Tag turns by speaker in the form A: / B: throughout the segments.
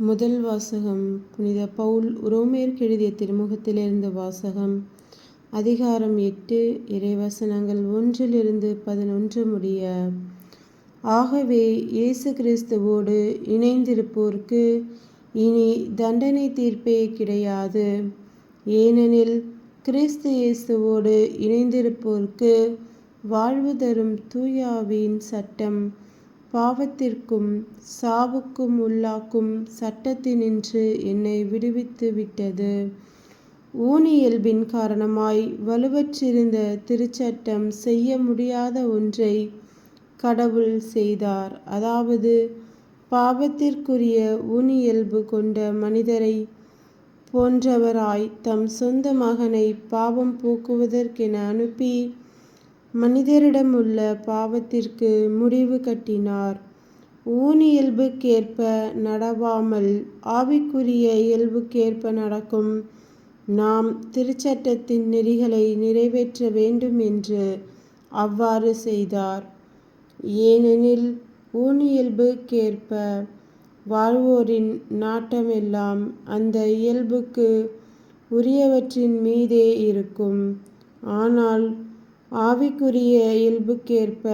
A: முதல் வாசகம் புனித பவுல் உரோமையருக்கு எழுதிய திருமுகத்திலிருந்து வாசகம். அதிகாரம் 8, இறைவசனங்கள் 1-11 முடிய. ஆகவே இயேசு கிறிஸ்துவோடு இணைந்திருப்போருக்கு இனி தண்டனை தீர்ப்பே கிடையாது. ஏனெனில் கிறிஸ்து இயேசுவோடு இணைந்திருப்போருக்கு வாழ்வு தரும் தூய ஆவியின் சட்டம் பாவத்திற்கும் சாவுக்கும் உள்ளாக்கும் சட்டத்தினின்று என்னை விடுவித்து விட்டது. ஊனியல்பின் காரணமாய் வலுவற்றிருந்த திருச்சட்டம் செய்ய முடியாத ஒன்றை கடவுள் செய்தார். அதாவது பாவத்திற்குரிய ஊனியல்பு கொண்ட மனிதரை போன்றவராய் தம் சொந்த மகனை பாவம் போக்குவதற்கென அனுப்பி மனிதரிடமுள்ள பாவத்திற்கு முடிவு கட்டினார். ஊனியல்புக்கேற்ப நடவாமல் ஆவிக்குரிய இயல்புக்கேற்ப நடக்கும் நாம் திருச்சட்டத்தின் நெறிகளை நிறைவேற்ற வேண்டும் என்று அவ்வாறு செய்தார். ஏனெனில் ஊனியல்புக்கேற்ப வாழ்வோரின் நாட்டமெல்லாம் அந்த இயல்புக்கு உரியவற்றின் மீதே இருக்கும். ஆனால் ஆவிக்குரிய இயல்புக்கேற்ப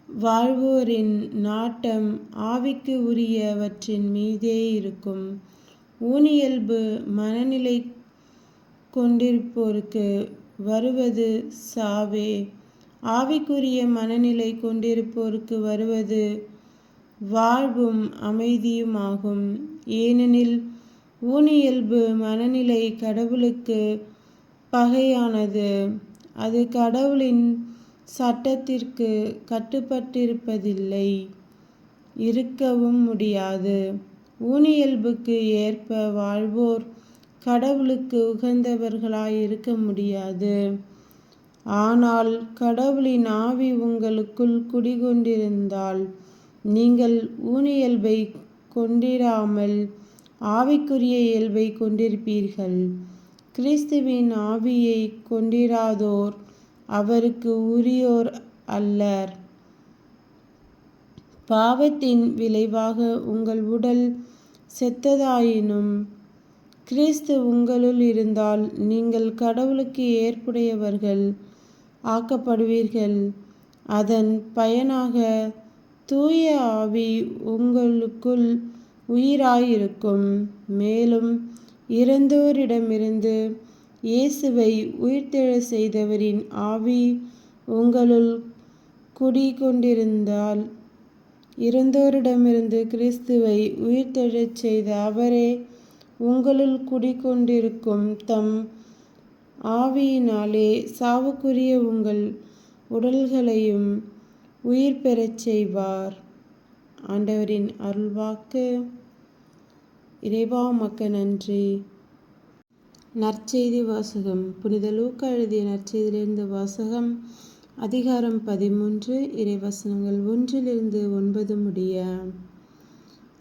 A: வாழ்வோரின் நாட்டம் ஆவிக்கு உரியவற்றின் மீதே இருக்கும். ஊனியல்பு மனநிலை கொண்டிருப்போருக்கு வருவது சாவே. ஆவிக்குரிய மனநிலை கொண்டிருப்போருக்கு வருவது வாழ்வும் அமைதியுமாகும். ஏனெனில் ஊனியல்பு மனநிலை கடவுளுக்கு பகையானது. அது கடவுளின் சட்டத்திற்கு கட்டுப்பட்டிருப்பதில்லை, இருக்கவும் முடியாது. ஊனியல்புக்கு ஏற்ப வாழ்வோர் கடவுளுக்கு உகந்தவர்களாய் இருக்க முடியாது. ஆனால் கடவுளின் ஆவி உங்களுக்குள் குடிகொண்டிருந்தால் நீங்கள் ஊனியல்பை கொண்டிராமல் ஆவிக்குரிய இயல்பை கொண்டிருப்பீர்கள். கிறிஸ்துவின் ஆவியை கொண்டிராதோர் அவருக்கு உரியோர் அல்லர். பாவத்தின் விளைவாக உங்கள் உடல் செத்ததாயினும் கிறிஸ்து உங்களுள் இருந்தால் நீங்கள் கடவுளுக்கு ஏற்புடையவர்கள் ஆக்கப்படுவீர்கள். அதன் பயனாக தூய ஆவி உங்களுக்குள் உயிராயிருக்கும். மேலும் இறந்தோரிடமிருந்து இயேசுவை உயிர்த்தெழச் செய்தவரின் ஆவி உங்களுள் குடிகொண்டிருந்தால் இறந்தோரிடமிருந்து கிறிஸ்துவை உயிர்த்தெழச் செய்த அவரே உங்களுள் குடிகொண்டிருக்கும் தம் ஆவியினாலே சாவுக்குரிய உங்கள் உடல்களையும் உயிர் பெறச் செய்வார். ஆண்டவரின் அருள்வாக்கு. இறைவா உமக்கு நன்றி. நற்செய்தி வாசகம். புனித லூக்கா எழுதிய நற்செய்தியிலிருந்து வாசகம். அதிகாரம் 13, இறைவசனங்கள் 1-9 முடிய.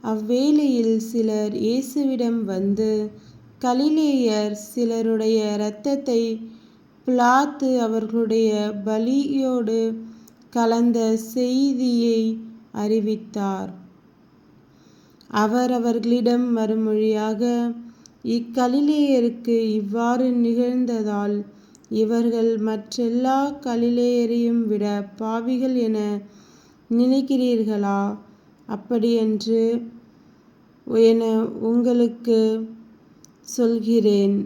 A: அவ்வேளையில் சிலர் இயேசுவிடம் வந்து, கலிலேயர் சிலருடைய இரத்தத்தை பிலாத்து அவர்களுடைய பலியோடு கலந்த செய்தியை அறிவித்தார். அவர் அவர்களிடம் மறுமொழியாக, இக்கலிலேயருக்கு இவ்வாறு நிகழ்ந்ததால் இவர்கள் மற்றெல்லா கலிலேயரையும் விட பாவிகள் என நினைக்கிறீர்களா? அப்படியன்று என உங்களுக்கு சொல்கிறேன்.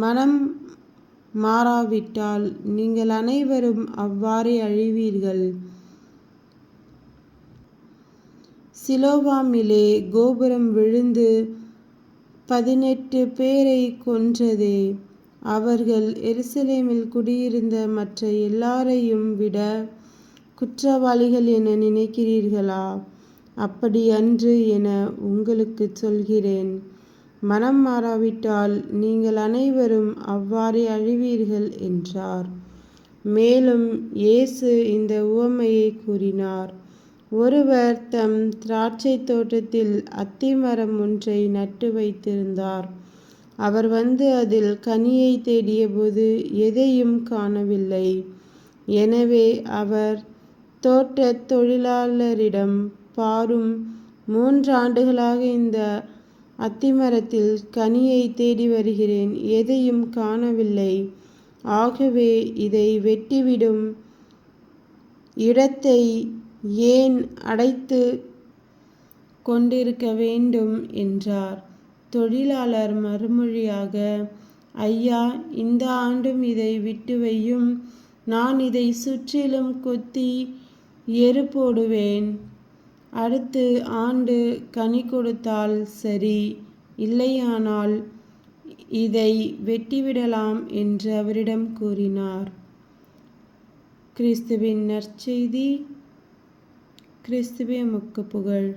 A: மனம் மாறாவிட்டால் நீங்கள் அனைவரும் அவ்வாறே அழிவீர்கள். சிலோவாமிலே கோபுரம் விழுந்து 18 பேரை கொன்றதே, அவர்கள் எருசலேமில் குடியிருந்த மற்ற எல்லாரையும் விட குற்றவாளிகள் என நினைக்கிறீர்களா? அப்படி அன்று என உங்களுக்கு சொல்கிறேன். மனம் மாறாவிட்டால் நீங்கள் அனைவரும் அவ்வாறே அழிவீர்கள் என்றார். மேலும் இயேசு இந்த உவமையை கூறினார். ஒருவர் தம் திராட்சை தோட்டத்தில் அத்திமரம் ஒன்றை நட்டு வைத்திருந்தார். அவர் வந்து அதில் கனியை தேடியபோது எதையும் காணவில்லை. எனவே அவர் தோட்டத் தொழிலாளரிடம், பாரும், 3 ஆண்டுகளாக இந்த அத்திமரத்தில் கனியை தேடி வருகிறேன், எதையும் காணவில்லை. ஆகவே இதை வெட்டிவிடும் இடத்தை ஏன் அடைத்து கொண்டிருக்க வேண்டும் என்றார். தொழிலாளர் மறுமொழியாக, ஐயா, இந்த ஆண்டும் இதை விட்டு வையும். நான் இதை சுற்றிலும் கொத்தி எரு போடுவேன். அடுத்து ஆண்டு கனி கொடுத்தால் சரி, இல்லையானால் இதை வெட்டிவிடலாம் என்று அவரிடம் கூறினார். கிறிஸ்துவின் நற்செய்தி. கிறிஸ்துவே உமக்கு புகழ்.